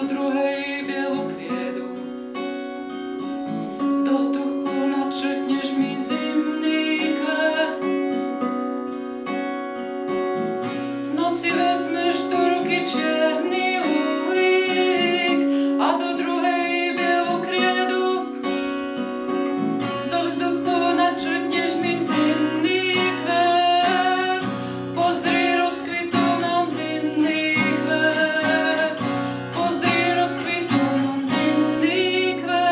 do druhej bielu kriedu. Do vzduchu načrtneš mi zimný kvet. V noci vezmeš do ruky čierny uhlík a do druhej bielu kriedu. Do vzduchu načrtneš mi zimný kvet. Pozri, rozkvitol nám zimný kvet. Pozri, rozkvitol nám zimný kvet.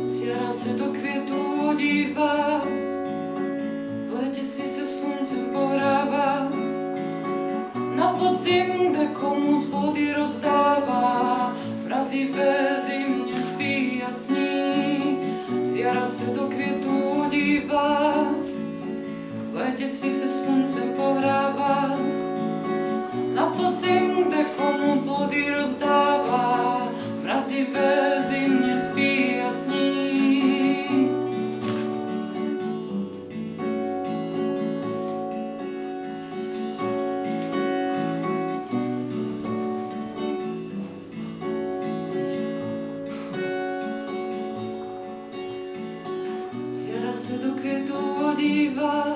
Zjara se do květů dívá, v létě si se sluncem pohrává, na podzim, kde komu plody rozdává, v mrazivé zimě spí a sní. Zjara se do květů dívá, v létě si se sluncem pohrává, na podzim, kde komu plody rozdává, v mrazivé zimě spí a sní. Zjara se do květů dívá,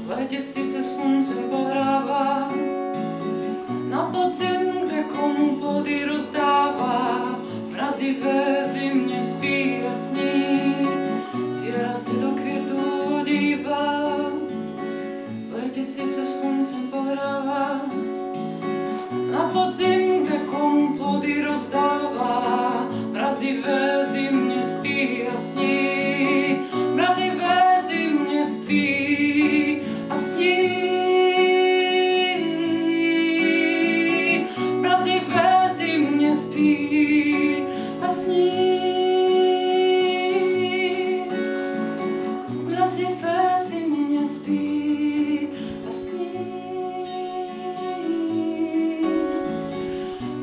v létě si se sluncem pohrává, na podzim, kde komu plody rozdává, v mrazivé zimě spí a sní. Zjara se do květů dívá, v létě si se sluncem pohrává, na podzim, kde komu plody rozdává, v mrazivé zimě spí a sní. Mrazivé zimě spí a sní. Mrazivé zimě spí a sní. Mrazivé zimě spí a sní.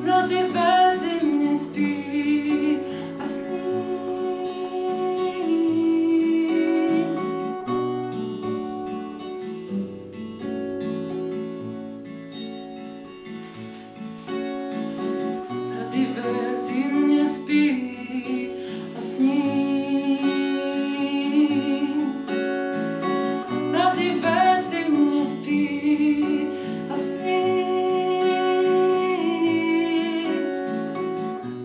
Mrazivé zimě spí a sní. Mrazivé zimě spí a sní. Mrazivé zimě spí a sní.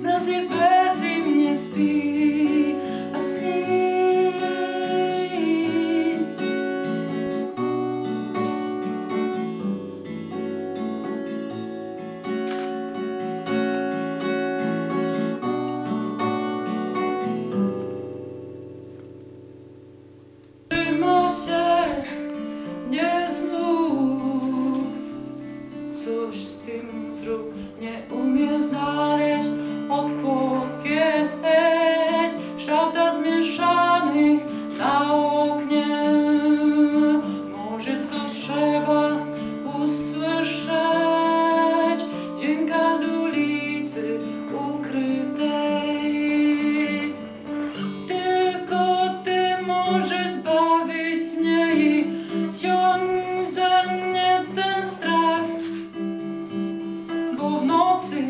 Mrazivé zimě spí a sní. Což s tým zrób neumiem znaleźć odpowiedź. Szata zmieszanych na oknie, może co trzeba usłyszeć, dźwięka z ulicy ukrytej. Tylko Ty możesz zbawić mnie i zdjąć ze mnie ten strach. Bo w nocy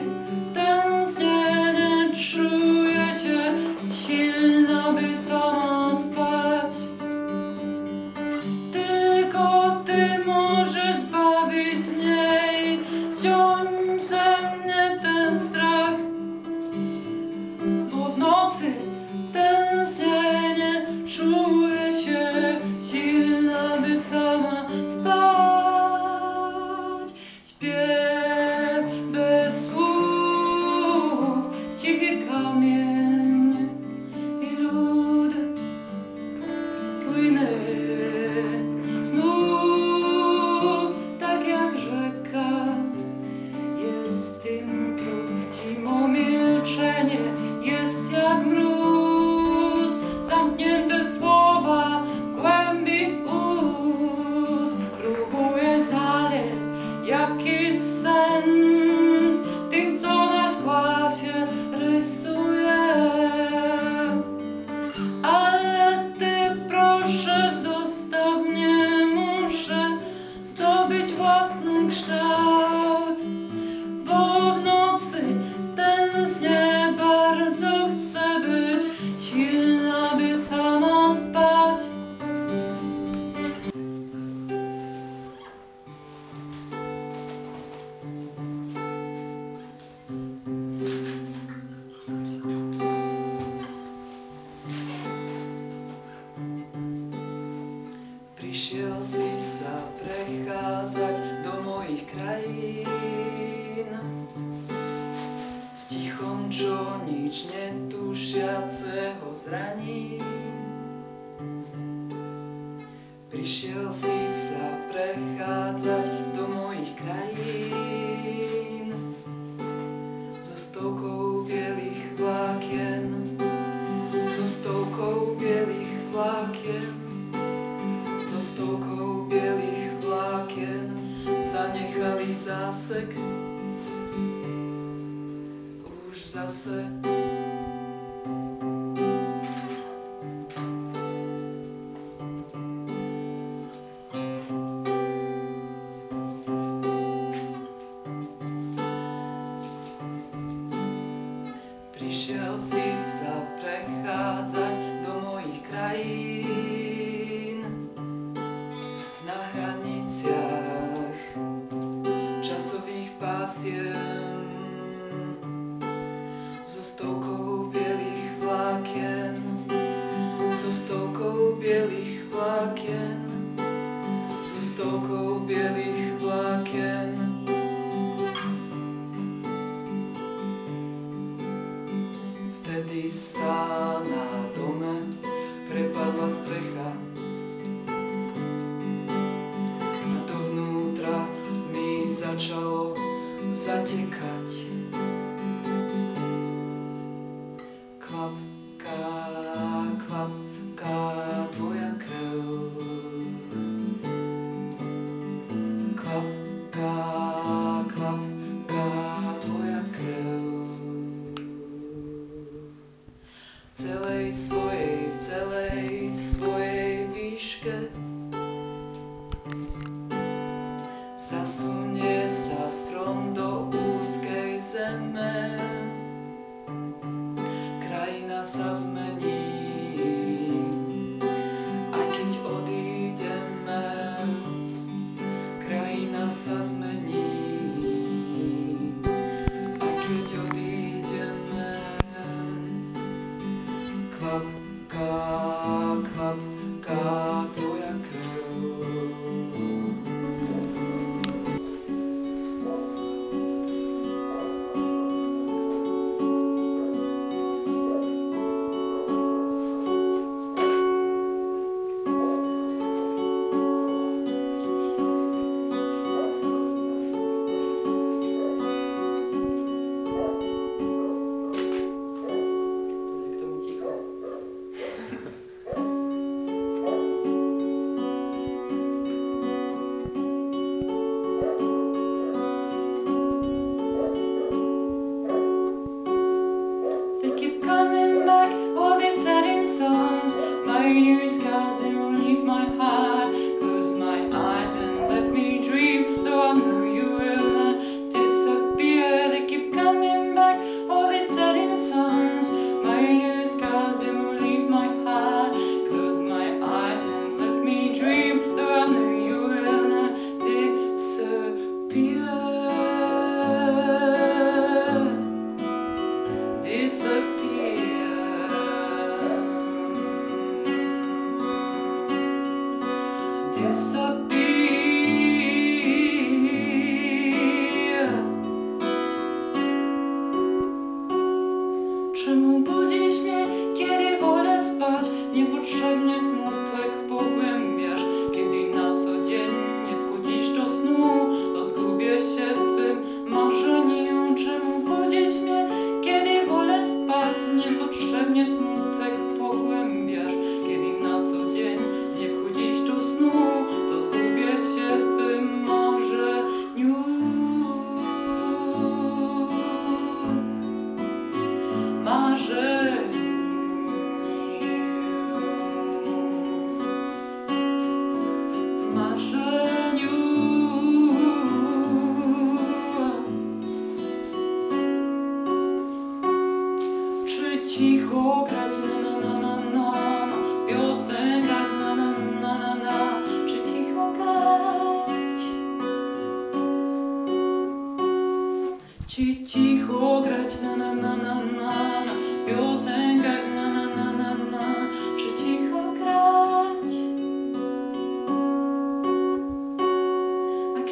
tęsknienie czuję się silna, by sama spać. Tylko Ty możesz zbawić mnie i zdjąć ze mnie ten strach. Bo w nocy tęsknienie czuję się silna, by sama spać. Śpiew bez słów. vlastný kształt, bo w nocy tęsknię bardzo, chcę być silna, by sama spać. Prišiel si sa prechádzať do mojich krajín, s tichom, čo nič netušiaceho zraní. Prišiel si sa prechádzať do mojich krajín, so stovkou bielých vlákien, so stovkou bielých vlákien. Stovkou bielých vlákien zanechali zásek už zase. Prišiel si sa prechádzať do mojich krajín, na hraniciach časových pásiem, so stovkou bielých vlákien, so stovkou bielých vlákien, so stovkou bielých vlákien. Vtedy sa na dome prepadla strecha, začalo zatekať. Kvapká, kvapká tvoja krv. Kvapká, kvapká tvoja krv. V celej svojej výške zasunie sa strom do úzkej zeme. Krajina sa zmení, a keď odídeme, krajina sa zmení, a keď odídeme. Kvapká, kvapká tvoja krv.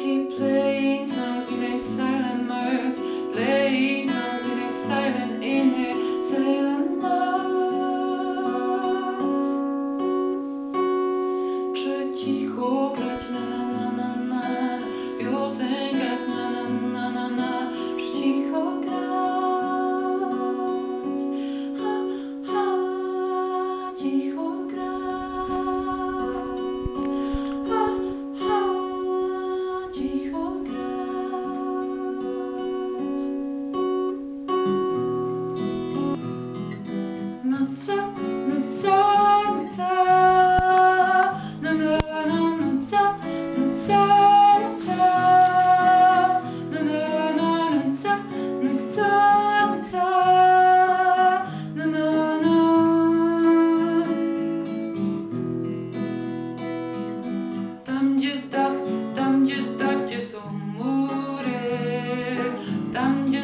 keep playing songs in a silent mode, playing songs in a silent mode. Czy cicho grać na piosenkach na, czy cicho grać, cicho grać, cicho grać. No co, no co, no co, no no no no co, no co, no co, no no no no co, no co, no co, no no no. Tam gdzie jest dach, gdzie są mury, tam gdzie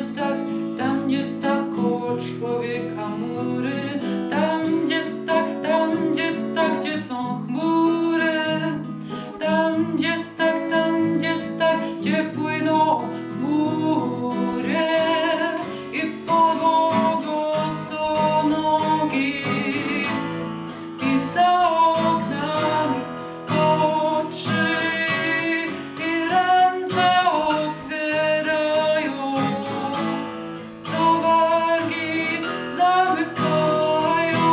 jest dach koło człowieka mury, tam gdzie jest dach, gdzie są chmury, tam gdzie jest dach, gdzie płyną mury i podłogą są nogi i za oknami oczy i ręce otwierają, co wargi zamykają.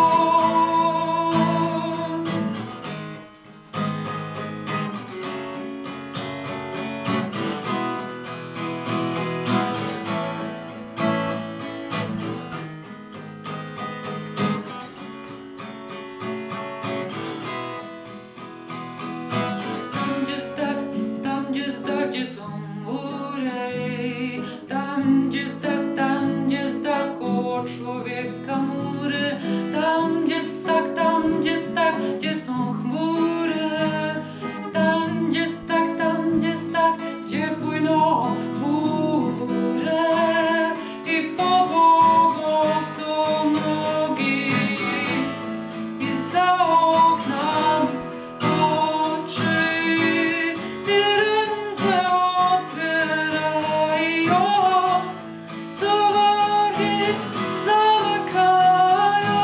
Tam gdzie jest dach, gdzie są mury, tam gdzie jest dach koło człowieka mury, tam gdzie jest dach, gdzie są chmury, tam gdzie jest dach, gdzie płyną mury i podłogą są nogi i za oknami oczy i ręce otwierają, co wargi zamykają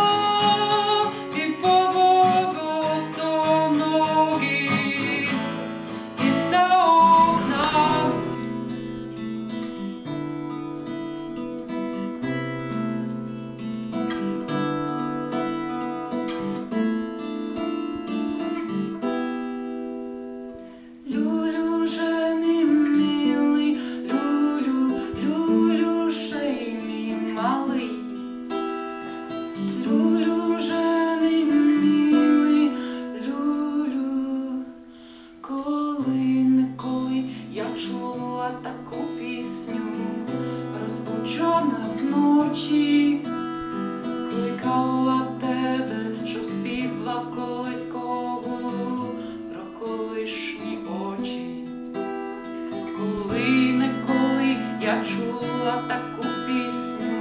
i podłogą są nogi i za oknami. Lulu, że mi milý, Lulu, że mi malý, Lulu, że mi milý, Lulu. Коли я чула таку пісню, розбуджена вночі, кликала тебе, що співав колискову про колишні очі. Коли я чула таку пісню,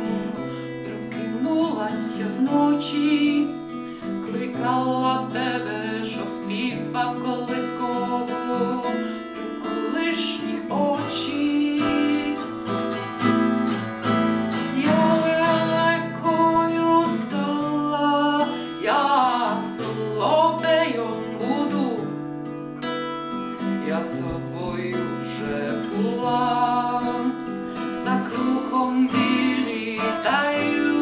прокинулася вночі, кликала тебе, щоб співав колискову про колишні очі. Я легкою стала, я соловеєм буду, я совою вже була, за кругом вилітаю.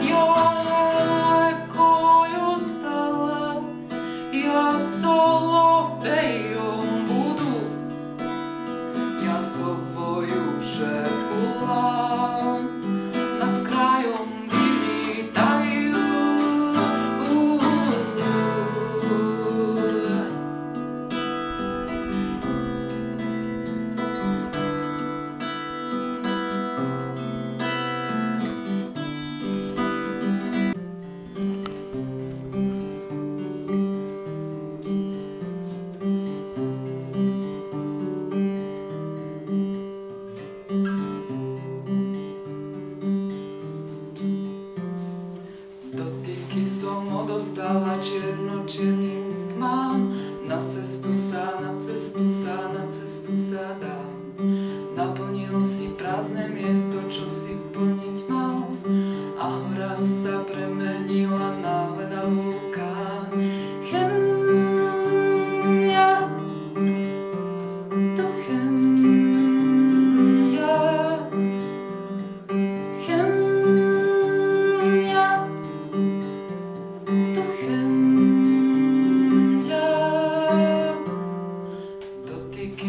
Я легкою стала, я соловеєм буду, я совою вже була, над краєм вилітаю.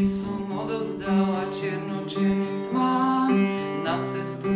som odovzdala čierno-čiernym tmám, na cestu